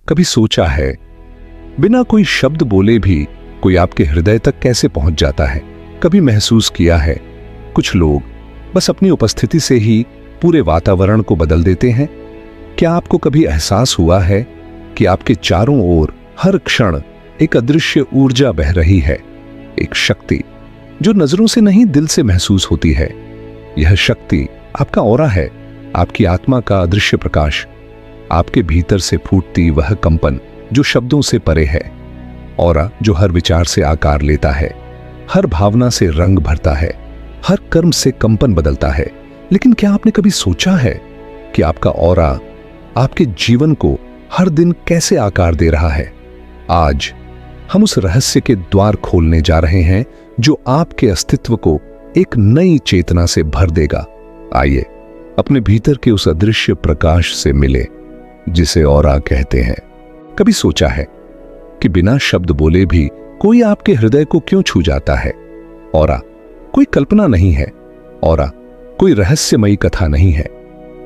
कभी सोचा है बिना कोई शब्द बोले भी कोई आपके हृदय तक कैसे पहुंच जाता है? कभी महसूस किया है कुछ लोग बस अपनी उपस्थिति से ही पूरे वातावरण को बदल देते हैं? क्या आपको कभी एहसास हुआ है कि आपके चारों ओर हर क्षण एक अदृश्य ऊर्जा बह रही है, एक शक्ति जो नजरों से नहीं दिल से महसूस होती है? यह शक्ति आपका ऑरा है, आपकी आत्मा का अदृश्य प्रकाश, आपके भीतर से फूटती वह कंपन जो शब्दों से परे है। ऑरा जो हर विचार से आकार लेता है, हर भावना से रंग भरता है, हर कर्म से कंपन बदलता है। लेकिन क्या आपने कभी सोचा है कि आपका ऑरा आपके जीवन को हर दिन कैसे आकार दे रहा है? आज हम उस रहस्य के द्वार खोलने जा रहे हैं जो आपके अस्तित्व को एक नई चेतना से भर देगा। आइए अपने भीतर के उस अदृश्य प्रकाश से मिले जिसे ऑरा कहते हैं। कभी सोचा है कि बिना शब्द बोले भी कोई आपके हृदय को क्यों छू जाता है? ऑरा कोई कल्पना नहीं है, ऑरा कोई रहस्यमयी कथा नहीं है।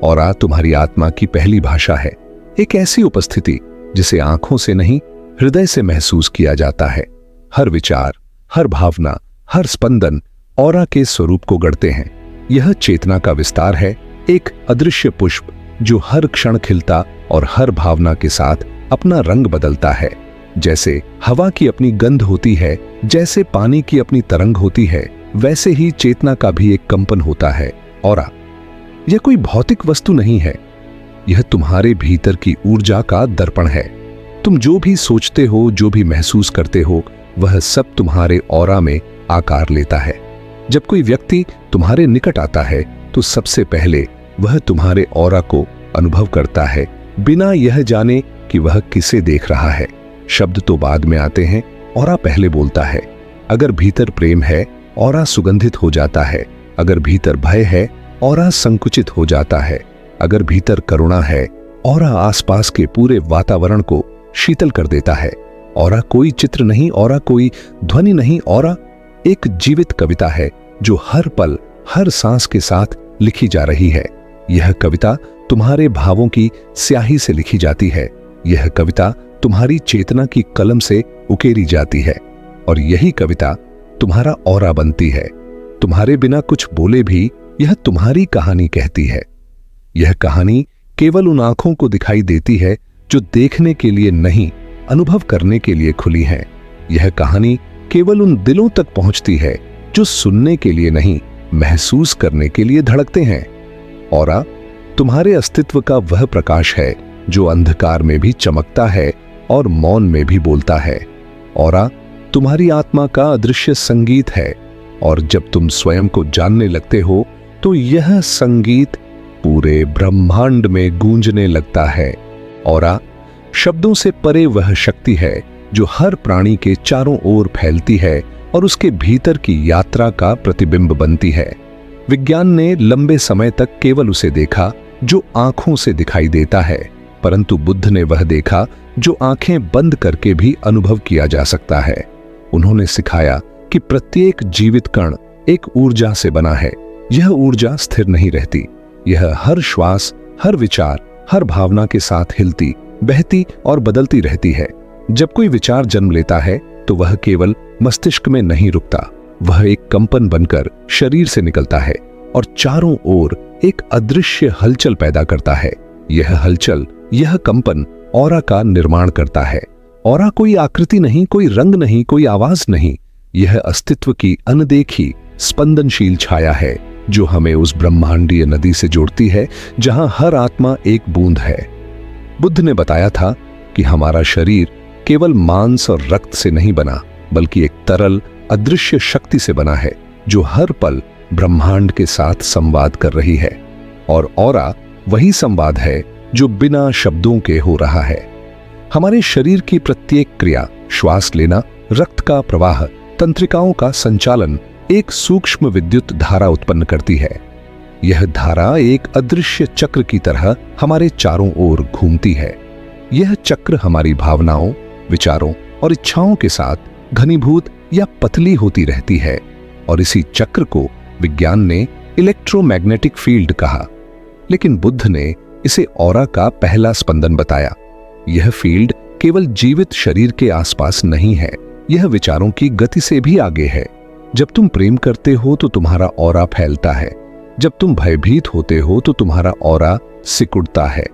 ऑरा तुम्हारी आत्मा की पहली भाषा है, एक ऐसी उपस्थिति जिसे आंखों से नहीं हृदय से महसूस किया जाता है। हर विचार, हर भावना, हर स्पंदन ऑरा के स्वरूप को गढ़ते हैं। यह चेतना का विस्तार है, एक अदृश्य पुष्प जो हर क्षण खिलता और हर भावना के साथ अपना रंग बदलता है। जैसे हवा की अपनी गंध होती है, जैसे पानी की अपनी तरंग होती है, वैसे ही चेतना का भी एक कंपन होता है। ऑरा यह कोई भौतिक वस्तु नहीं है, यह तुम्हारे भीतर की ऊर्जा का दर्पण है। तुम जो भी सोचते हो, जो भी महसूस करते हो, वह सब तुम्हारे ऑरा में आकार लेता है। जब कोई व्यक्ति तुम्हारे निकट आता है तो सबसे पहले वह तुम्हारे ऑरा को अनुभव करता है, बिना यह जाने कि वह किसे देख रहा है। शब्द तो बाद में आते हैं, ऑरा पहले बोलता है। अगर भीतर प्रेम है, ऑरा सुगंधित हो जाता है। अगर भीतर भय है, ऑरा संकुचित हो जाता है। अगर भीतर करुणा है, ऑरा आसपास के पूरे वातावरण को शीतल कर देता है। ऑरा कोई चित्र नहीं, ऑरा कोई ध्वनि नहीं, ऑरा एक जीवित कविता है जो हर पल, हर सांस के साथ लिखी जा रही है। यह कविता तुम्हारे भावों की स्याही से लिखी जाती है। यह कविता तुम्हारी चेतना की कलम से उकेरी जाती है और यही कविता तुम्हारा ऑरा बनती है। तुम्हारे बिना कुछ बोले भी यह तुम्हारी कहानी कहती है। यह कहानी केवल उन आंखों को दिखाई देती है जो देखने के लिए नहीं, अनुभव करने के लिए खुली हैं। यह कहानी केवल उन दिलों तक पहुंचती है जो सुनने के लिए नहीं, महसूस करने के लिए धड़कते हैं। ऑरा तुम्हारे अस्तित्व का वह प्रकाश है जो अंधकार में भी चमकता है और मौन में भी बोलता है। ऑरा तुम्हारी आत्मा का अदृश्य संगीत है और जब तुम स्वयं को जानने लगते हो तो यह संगीत पूरे ब्रह्मांड में गूंजने लगता है। ऑरा शब्दों से परे वह शक्ति है जो हर प्राणी के चारों ओर फैलती है और उसके भीतर की यात्रा का प्रतिबिंब बनती है। विज्ञान ने लंबे समय तक केवल उसे देखा जो आंखों से दिखाई देता है, परंतु बुद्ध ने वह देखा जो आंखें बंद करके भी अनुभव किया जा सकता है। उन्होंने सिखाया कि प्रत्येक जीवित कण एक ऊर्जा से बना है। यह ऊर्जा स्थिर नहीं रहती, यह हर श्वास, हर विचार, हर भावना के साथ हिलती, बहती और बदलती रहती है। जब कोई विचार जन्म लेता है तो वह केवल मस्तिष्क में नहीं रुकता, वह एक कंपन बनकर शरीर से निकलता है और चारों ओर एक अदृश्य हलचल पैदा करता है। यह हलचल, यह कंपन ऑरा का निर्माण करता है। ऑरा कोई आकृति नहीं, कोई रंग नहीं, कोई आवाज नहीं, यह अस्तित्व की अनदेखी स्पंदनशील छाया है जो हमें उस ब्रह्मांडीय नदी से जोड़ती है जहां हर आत्मा एक बूंद है। बुद्ध ने बताया था कि हमारा शरीर केवल मांस और रक्त से नहीं बना, बल्कि एक तरल अदृश्य शक्ति से बना है जो हर पल ब्रह्मांड के साथ संवाद कर रही है। और ऑरा वही संवाद है जो बिना शब्दों के हो रहा है। हमारे शरीर की प्रत्येक क्रिया, श्वास लेना, रक्त का प्रवाह, तंत्रिकाओं का संचालन एक सूक्ष्म विद्युत धारा उत्पन्न करती है। यह धारा एक अदृश्य चक्र की तरह हमारे चारों ओर घूमती है। यह चक्र हमारी भावनाओं, विचारों और इच्छाओं के साथ घनीभूत या पतली होती रहती है और इसी चक्र को विज्ञान ने इलेक्ट्रोमैग्नेटिक फील्ड कहा, लेकिन बुद्ध ने इसे ऑरा का पहला स्पंदन बताया। यह फील्ड केवल जीवित शरीर के आसपास नहीं है, यह विचारों की गति से भी आगे है। जब तुम प्रेम करते हो तो तुम्हारा ऑरा फैलता है। जब तुम भयभीत होते हो तो तुम्हारा ऑरा सिकुड़ता है।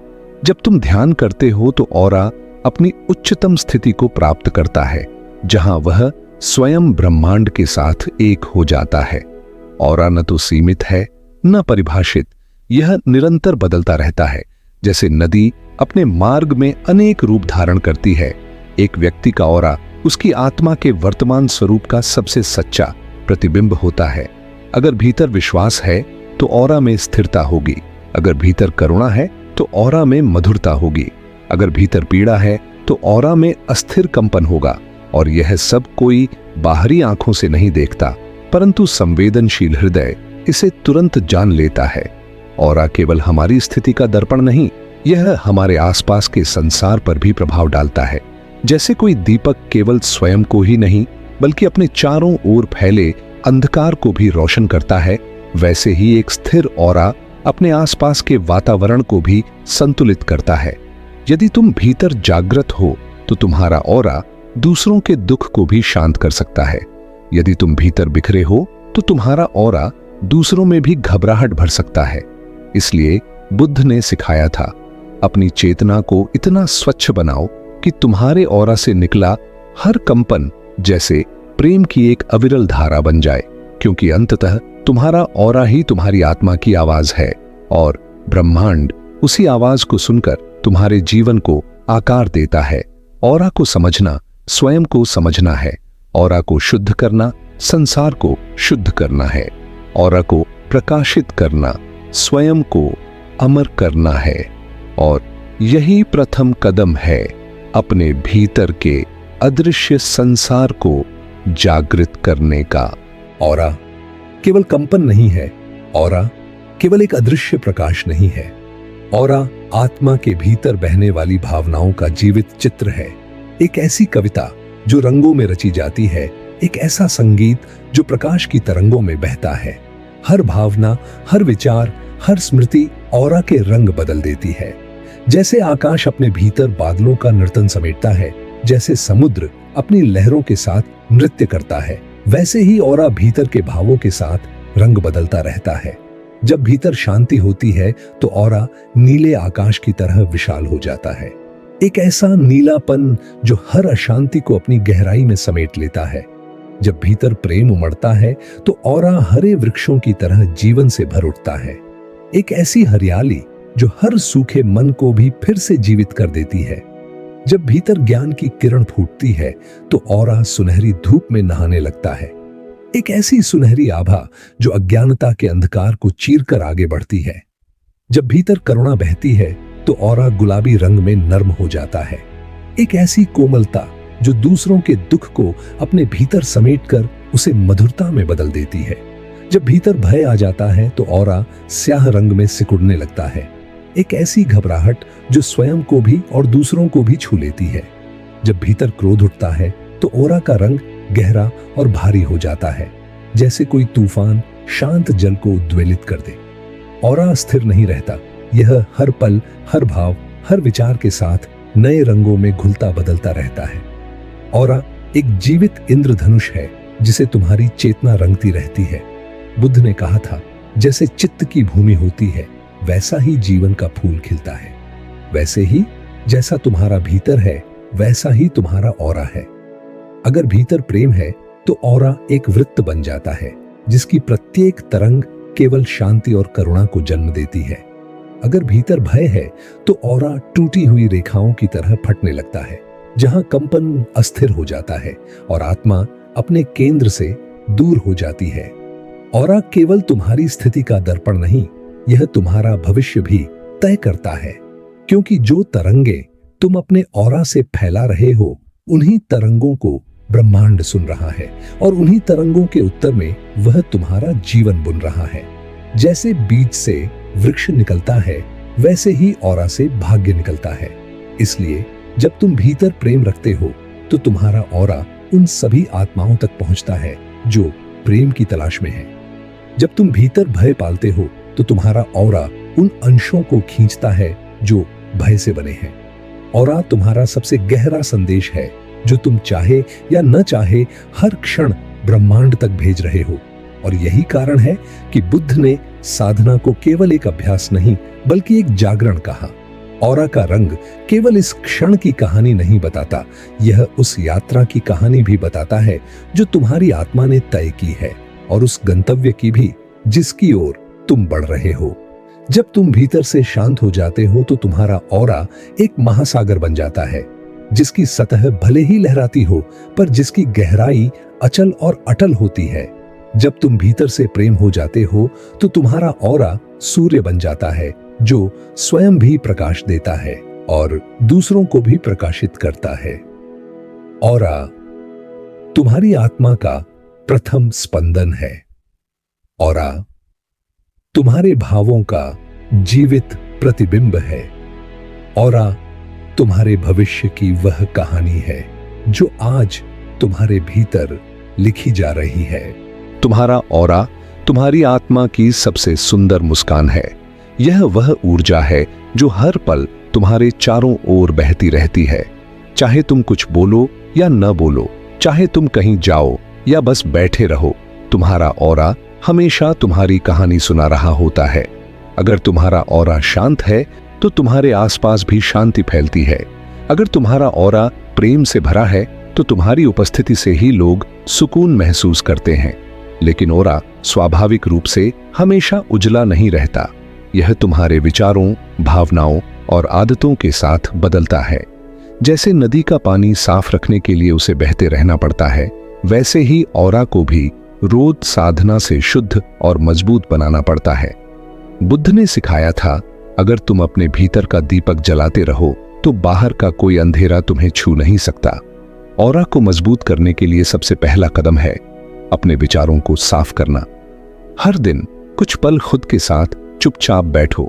जब तुम ध्यान करते हो तो ऑरा अपनी उच्चतम स्थिति को प्राप्त करता है, जहां वह स्वयं ब्रह्मांड के साथ एक हो जाता है। ऑरा न तो सीमित है न परिभाषित, यह निरंतर बदलता रहता है। जैसे नदी अपने मार्ग में अनेक रूप धारण करती है, एक व्यक्ति का ऑरा उसकी आत्मा के वर्तमान स्वरूप का सबसे सच्चा प्रतिबिंब होता है। अगर भीतर विश्वास है तो ऑरा में स्थिरता होगी, अगर भीतर करुणा है तो ऑरा में मधुरता होगी, अगर भीतर पीड़ा है तो ऑरा में अस्थिर कंपन होगा। और यह सब कोई बाहरी आंखों से नहीं देखता, परंतु संवेदनशील हृदय इसे तुरंत जान लेता है। ऑरा केवल हमारी स्थिति का दर्पण नहीं, यह हमारे आसपास के संसार पर भी प्रभाव डालता है। जैसे कोई दीपक केवल स्वयं को ही नहीं बल्कि अपने चारों ओर फैले अंधकार को भी रोशन करता है, वैसे ही एक स्थिर ऑरा अपने आसपास के वातावरण को भी संतुलित करता है। यदि तुम भीतर जागृत हो तो तुम्हारा ऑरा दूसरों के दुख को भी शांत कर सकता है। यदि तुम भीतर बिखरे हो तो तुम्हारा ऑरा दूसरों में भी घबराहट भर सकता है। इसलिए बुद्ध ने सिखाया था, अपनी चेतना को इतना स्वच्छ बनाओ कि तुम्हारे ऑरा से निकला हर कंपन जैसे प्रेम की एक अविरल धारा बन जाए, क्योंकि अंततः तुम्हारा ऑरा ही तुम्हारी आत्मा की आवाज है और ब्रह्मांड उसी आवाज को सुनकर तुम्हारे जीवन को आकार देता है। ऑरा को समझना स्वयं को समझना है, ऑरा को शुद्ध करना संसार को शुद्ध करना है, ऑरा को प्रकाशित करना स्वयं को अमर करना है। और यही प्रथम कदम है अपने भीतर के अदृश्य संसार को जागृत करने का। ऑरा केवल कंपन नहीं है, ऑरा केवल एक अदृश्य प्रकाश नहीं है, ऑरा आत्मा के भीतर बहने वाली भावनाओं का जीवित चित्र है। एक ऐसी कविता जो रंगों में रची जाती है, एक ऐसा संगीत जो प्रकाश की तरंगों में बहता है। हर भावना, हर विचार, हर स्मृति ऑरा के रंग बदल देती है। जैसे आकाश अपने भीतर बादलों का नर्तन समेटता है, जैसे समुद्र अपनी लहरों के साथ नृत्य करता है, वैसे ही ऑरा भीतर के भावों के साथ रंग बदलता रहता है। जब भीतर शांति होती है तो ऑरा नीले आकाश की तरह विशाल हो जाता है, एक ऐसा नीलापन जो हर अशांति को अपनी गहराई में समेट लेता है। जब भीतर प्रेम उमड़ता है तो ऑरा हरे वृक्षों की तरह जीवन से भर उठता है, एक ऐसी हरियाली जो हर सूखे मन को भी फिर से जीवित कर देती है। जब भीतर ज्ञान की किरण फूटती है तो ऑरा सुनहरी धूप में नहाने लगता है, एक ऐसी सुनहरी आभा जो अज्ञानता के अंधकार को चीरकर आगे बढ़ती है। जब भीतर करुणा बहती है तो ऑरा गुलाबी रंग में नर्म हो जाता है, एक ऐसी कोमलता जो दूसरों के दुख को अपने भीतर समेटकर उसे मधुरता में बदल देती है। जब भीतर भय आ जाता है तो ऑरा स्याह रंग में सिकुड़ने लगता है, एक ऐसी घबराहट जो स्वयं को भी और दूसरों को भी छू लेती है। जब भीतर क्रोध उठता है तो ऑरा का रंग गहरा और भारी हो जाता है, जैसे कोई तूफान शांत जल को उद्वेलित कर दे। ऑरा स्थिर नहीं रहता, यह हर पल, हर भाव, हर विचार के साथ नए रंगों में घुलता बदलता रहता है। ऑरा एक जीवित इंद्रधनुष है जिसे तुम्हारी चेतना रंगती रहती है। बुद्ध ने कहा था, जैसे चित्त की भूमि होती है वैसा ही जीवन का फूल खिलता है। वैसे ही जैसा तुम्हारा भीतर है वैसा ही तुम्हारा ऑरा है। अगर भीतर प्रेम है तो ऑरा एक वृत्त बन जाता है जिसकी प्रत्येक तरंग केवल शांति और करुणा को जन्म देती है। अगर भीतर भय है तो ऑरा टूटी हुई रेखाओं की तरह फटने लगता है, जहां कंपन अस्थिर हो जाता है और आत्मा अपने केंद्र से दूर हो जाती है। ऑरा केवल तुम्हारी स्थिति का दर्पण नहीं, यह तुम्हारा भविष्य भी तय करता है, क्योंकि जो तरंगे तुम अपने ऑरा से फैला रहे हो उन्हीं तरंगों को ब्रह्मांड सुन रहा है और उन्हीं तरंगों के उत्तर में वह तुम्हारा जीवन बुन रहा है। जैसे बीज से वृक्ष निकलता है वैसे ही ऑरा से भाग्य निकलता है। इसलिए जब तुम भीतर प्रेम रखते हो तो तुम्हारा ऑरा उन सभी आत्माओं तक पहुंचता है जो प्रेम की तलाश में है। जब तुम भीतर भय पालते हो तो तुम्हारा ऑरा उन अंशों को खींचता है जो भय से बने हैं। ऑरा तुम्हारा सबसे गहरा संदेश है, जो तुम चाहे या न चाहे हर क्षण ब्रह्मांड तक भेज रहे हो। और यही कारण है कि बुद्ध ने साधना को केवल एक अभ्यास नहीं बल्कि एक जागरण कहा। ऑरा का रंग केवल इस क्षण की कहानी नहीं बताता, यह उस यात्रा की कहानी भी बताता है जो तुम्हारी आत्मा ने तय की है, और उस गंतव्य की भी जिसकी ओर तुम बढ़ रहे हो। जब तुम भीतर से शांत हो जाते हो तो तुम्हारा ऑरा एक महासागर बन जाता है, जिसकी सतह भले ही लहराती हो पर जिसकी गहराई अचल और अटल होती है। जब तुम भीतर से प्रेम हो जाते हो तो तुम्हारा ऑरा सूर्य बन जाता है, जो स्वयं भी प्रकाश देता है और दूसरों को भी प्रकाशित करता है। ऑरा तुम्हारी आत्मा का प्रथम स्पंदन है। ऑरा तुम्हारे भावों का जीवित प्रतिबिंब है। ऑरा तुम्हारे भविष्य की वह कहानी है जो आज तुम्हारे भीतर लिखी जा रही है। तुम्हारा ऑरा तुम्हारी आत्मा की सबसे सुंदर मुस्कान है। यह वह ऊर्जा है जो हर पल तुम्हारे चारों ओर बहती रहती है। चाहे तुम कुछ बोलो या न बोलो, चाहे तुम कहीं जाओ या बस बैठे रहो, तुम्हारा ऑरा हमेशा तुम्हारी कहानी सुना रहा होता है। अगर तुम्हारा ऑरा शांत है तो तुम्हारे आसपास भी शांति फैलती है। अगर तुम्हारा ऑरा प्रेम से भरा है तो तुम्हारी उपस्थिति से ही लोग सुकून महसूस करते हैं। लेकिन ऑरा स्वाभाविक रूप से हमेशा उजला नहीं रहता। यह तुम्हारे विचारों, भावनाओं और आदतों के साथ बदलता है। जैसे नदी का पानी साफ रखने के लिए उसे बहते रहना पड़ता है, वैसे ही ऑरा को भी रोज साधना से शुद्ध और मजबूत बनाना पड़ता है। बुद्ध ने सिखाया था, अगर तुम अपने भीतर का दीपक जलाते रहो तो बाहर का कोई अंधेरा तुम्हें छू नहीं सकता। ऑरा को मजबूत करने के लिए सबसे पहला कदम है अपने विचारों को साफ करना। हर दिन कुछ पल खुद के साथ चुपचाप बैठो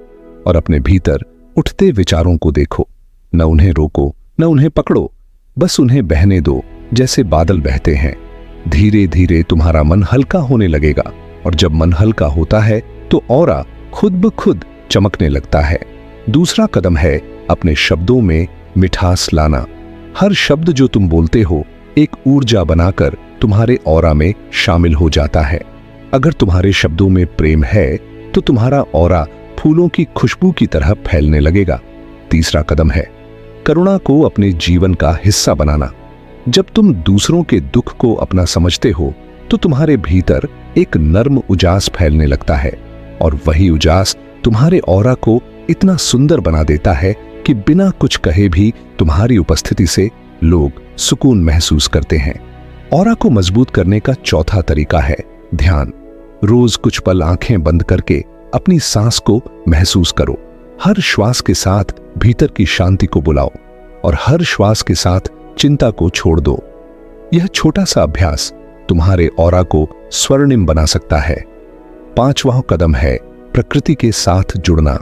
और अपने भीतर उठते विचारों को देखो। न उन्हें रोको, न उन्हें पकड़ो, बस उन्हें बहने दो जैसे बादल बहते हैं। धीरे धीरे तुम्हारा मन हल्का होने लगेगा, और जब मन हल्का होता है तो ऑरा खुद ब खुद चमकने लगता है। दूसरा कदम है अपने शब्दों में मिठास लाना। हर शब्द जो तुम बोलते हो एक ऊर्जा बनाकर तुम्हारे ऑरा में शामिल हो जाता है। अगर तुम्हारे शब्दों में प्रेम है तो तुम्हारा ऑरा फूलों की खुशबू की तरह फैलने लगेगा। तीसरा कदम है करुणा को अपने जीवन का हिस्सा बनाना। जब तुम दूसरों के दुख को अपना समझते हो तो तुम्हारे भीतर एक नर्म उजास फैलने लगता है, और वही उजास तुम्हारे ऑरा को इतना सुंदर बना देता है कि बिना कुछ कहे भी तुम्हारी उपस्थिति से लोग सुकून महसूस करते हैं। ऑरा को मजबूत करने का चौथा तरीका है ध्यान। रोज कुछ पल आंखें बंद करके अपनी सांस को महसूस करो। हर श्वास के साथ भीतर की शांति को बुलाओ और हर श्वास के साथ चिंता को छोड़ दो। यह छोटा सा अभ्यास तुम्हारे ऑरा को स्वर्णिम बना सकता है। पांचवां कदम है प्रकृति के साथ जुड़ना।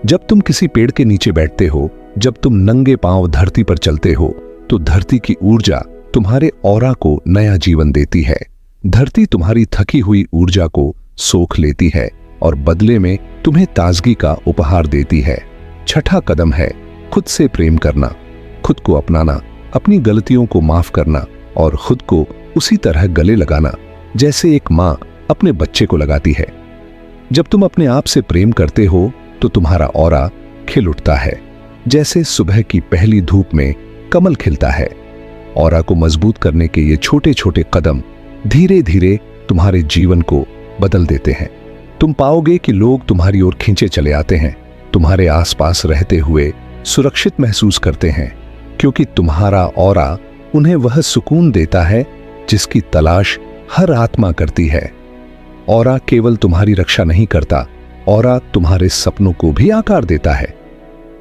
जब तुम किसी पेड़ के नीचे बैठते हो, जब तुम नंगे पांव धरती पर चलते हो, तो धरती की ऊर्जा तुम्हारे ऑरा को नया जीवन देती है। धरती तुम्हारी थकी हुई ऊर्जा को सोख लेती है और बदले में तुम्हें ताजगी का उपहार देती है। छठा कदम है खुद से प्रेम करना, खुद को अपनाना, अपनी गलतियों को माफ करना और खुद को उसी तरह गले लगाना जैसे एक मां अपने बच्चे को लगाती है। जब तुम अपने आप से प्रेम करते हो तो तुम्हारा ऑरा खिल उठता है, जैसे सुबह की पहली धूप में कमल खिलता है। ऑरा को मजबूत करने के ये छोटे छोटे कदम धीरे धीरे तुम्हारे जीवन को बदल देते हैं। तुम पाओगे कि लोग तुम्हारी ओर खींचे चले आते हैं, तुम्हारे आसपास रहते हुए सुरक्षित महसूस करते हैं, क्योंकि तुम्हारा ऑरा उन्हें वह सुकून देता है जिसकी तलाश हर आत्मा करती है। ऑरा केवल तुम्हारी रक्षा नहीं करता, ऑरा तुम्हारे सपनों को भी आकार देता है।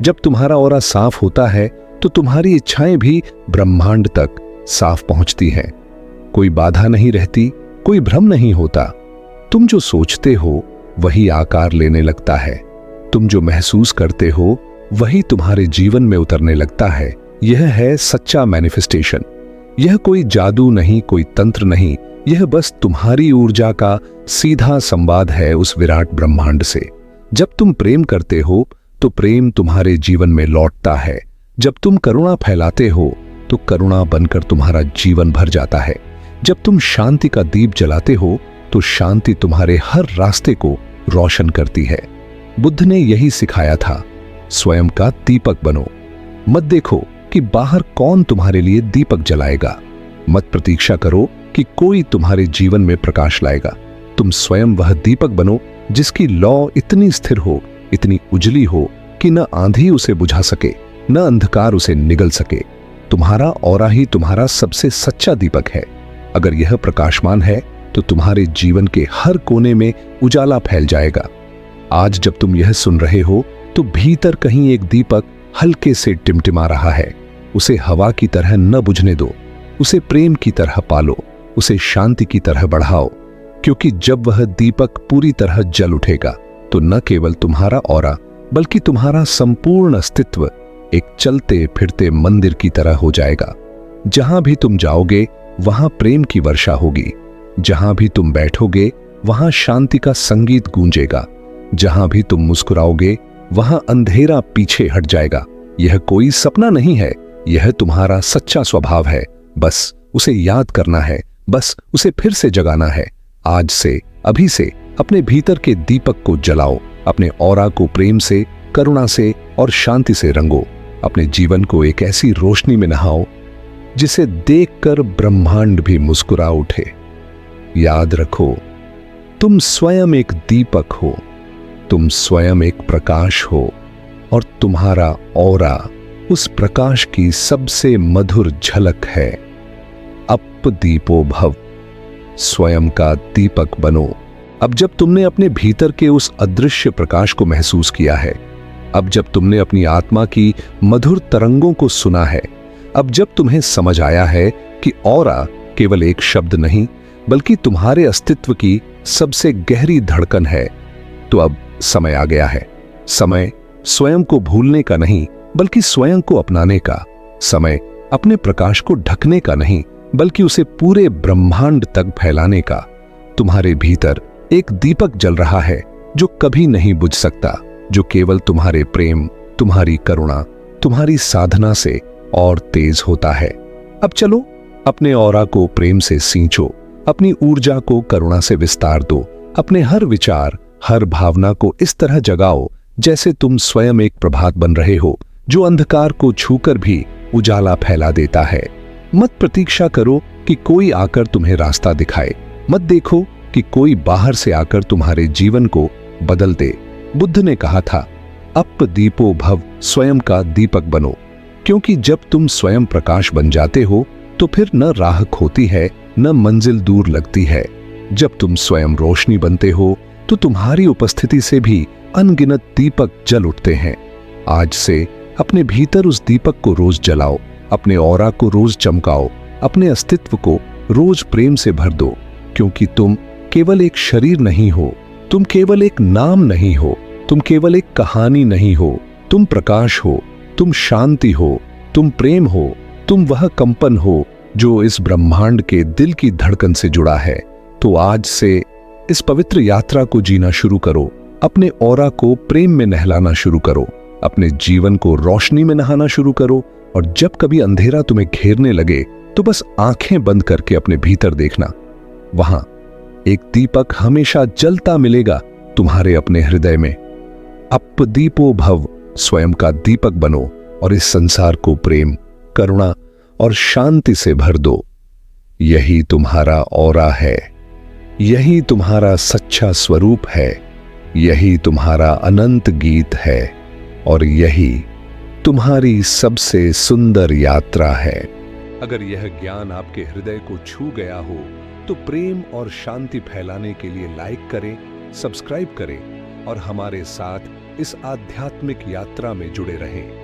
जब तुम्हारा ऑरा साफ होता है तो तुम्हारी इच्छाएं भी ब्रह्मांड तक साफ पहुंचती हैं। कोई बाधा नहीं रहती, कोई भ्रम नहीं होता। तुम जो सोचते हो वही आकार लेने लगता है, तुम जो महसूस करते हो वही तुम्हारे जीवन में उतरने लगता है। यह है सच्चा मैनिफेस्टेशन। यह कोई जादू नहीं, कोई तंत्र नहीं, यह बस तुम्हारी ऊर्जा का सीधा संवाद है उस विराट ब्रह्मांड से। जब तुम प्रेम करते हो तो प्रेम तुम्हारे जीवन में लौटता है, जब तुम करुणा फैलाते हो तो करुणा बनकर तुम्हारा जीवन भर जाता है। जब तुम शांति का दीप जलाते हो तो शांति तुम्हारे हर रास्ते को रोशन करती है। बुद्ध ने यही सिखाया था, स्वयं का दीपक बनो। मत देखो कि बाहर कौन तुम्हारे लिए दीपक जलाएगा, मत प्रतीक्षा करो कि कोई तुम्हारे जीवन में प्रकाश लाएगा। तुम स्वयं वह दीपक बनो जिसकी लौ इतनी स्थिर हो, इतनी उजली हो कि न आंधी उसे बुझा सके, न अंधकार उसे निगल सके। तुम्हारा ऑरा ही तुम्हारा सबसे सच्चा दीपक है। अगर यह प्रकाशमान है तो तुम्हारे जीवन के हर कोने में उजाला फैल जाएगा। आज जब तुम यह सुन रहे हो तो भीतर कहीं एक दीपक हल्के से टिमटिमा रहा है। उसे हवा की तरह न बुझने दो, उसे प्रेम की तरह पालो, उसे शांति की तरह बढ़ाओ, क्योंकि जब वह दीपक पूरी तरह जल उठेगा तो न केवल तुम्हारा ऑरा बल्कि तुम्हारा संपूर्ण अस्तित्व एक चलते फिरते मंदिर की तरह हो जाएगा। जहां भी तुम जाओगे वहां प्रेम की वर्षा होगी, जहां भी तुम बैठोगे वहां शांति का संगीत गूंजेगा, जहां भी तुम मुस्कुराओगे वहां अंधेरा पीछे हट जाएगा। यह कोई सपना नहीं है, यह तुम्हारा सच्चा स्वभाव है। बस उसे याद करना है, बस उसे फिर से जगाना है। आज से, अभी से अपने भीतर के दीपक को जलाओ, अपने ऑरा को प्रेम से, करुणा से और शांति से रंगो। अपने जीवन को एक ऐसी रोशनी में नहाओ जिसे देखकर ब्रह्मांड भी मुस्कुरा उठे। याद रखो, तुम स्वयं एक दीपक हो, तुम स्वयं एक प्रकाश हो और तुम्हारा ऑरा उस प्रकाश की सबसे मधुर झलक है। अप दीपो भव, स्वयं का दीपक बनो। अब जब तुमने अपने भीतर के उस अदृश्य प्रकाश को महसूस किया है, अब जब तुमने अपनी आत्मा की मधुर तरंगों को सुना है, अब जब तुम्हें समझ आया है कि ऑरा केवल एक शब्द नहीं बल्कि तुम्हारे अस्तित्व की सबसे गहरी धड़कन है, तो अब समय आ गया है। समय स्वयं को भूलने का नहीं बल्कि स्वयं को अपनाने का। समय अपने प्रकाश को ढकने का नहीं बल्कि उसे पूरे ब्रह्मांड तक फैलाने का। तुम्हारे भीतर एक दीपक जल रहा है जो कभी नहीं बुझ सकता, जो केवल तुम्हारे प्रेम, तुम्हारी करुणा, तुम्हारी साधना से और तेज होता है। अब चलो अपने ऑरा को प्रेम से सींचो, अपनी ऊर्जा को करुणा से विस्तार दो, अपने हर विचार, हर भावना को इस तरह जगाओ जैसे तुम स्वयं एक प्रभात बन रहे हो जो अंधकार को छूकर भी उजाला फैला देता है। मत प्रतीक्षा करो कि कोई आकर तुम्हें रास्ता दिखाए, मत देखो कि कोई बाहर से आकर तुम्हारे जीवन को बदल दे। बुद्ध ने कहा था, अप दीपो भव, स्वयं का दीपक बनो। क्योंकि जब तुम स्वयं प्रकाश बन जाते हो तो फिर न राह खोती है न मंजिल दूर लगती है। जब तुम स्वयं रोशनी बनते हो तो तुम्हारी उपस्थिति से भी अनगिनत दीपक जल उठते हैं। आज से अपने भीतर उस दीपक को रोज जलाओ, अपने ऑरा को रोज चमकाओ, अपने अस्तित्व को रोज प्रेम से भर दो, क्योंकि तुम केवल एक शरीर नहीं हो, तुम केवल एक नाम नहीं हो, तुम केवल एक कहानी नहीं हो, तुम प्रकाश हो, तुम शांति हो, तुम प्रेम हो, तुम वह कंपन हो जो इस ब्रह्मांड के दिल की धड़कन से जुड़ा है। तो आज से इस पवित्र यात्रा को जीना शुरू करो, अपने ऑरा को प्रेम में नहलाना शुरू करो, अपने जीवन को रोशनी में नहाना शुरू करो। और जब कभी अंधेरा तुम्हें घेरने लगे तो बस आंखें बंद करके अपने भीतर देखना, वहां एक दीपक हमेशा जलता मिलेगा तुम्हारे अपने हृदय में। अप दीपो भव, स्वयं का दीपक बनो और इस संसार को प्रेम, करुणा और शांति से भर दो। यही तुम्हारा ऑरा है, यही तुम्हारा सच्चा स्वरूप है, यही तुम्हारा अनंत गीत है और यही तुम्हारी सबसे सुंदर यात्रा है। अगर यह ज्ञान आपके हृदय को छू गया हो तो प्रेम और शांति फैलाने के लिए लाइक करें, सब्सक्राइब करें और हमारे साथ इस आध्यात्मिक यात्रा में जुड़े रहें।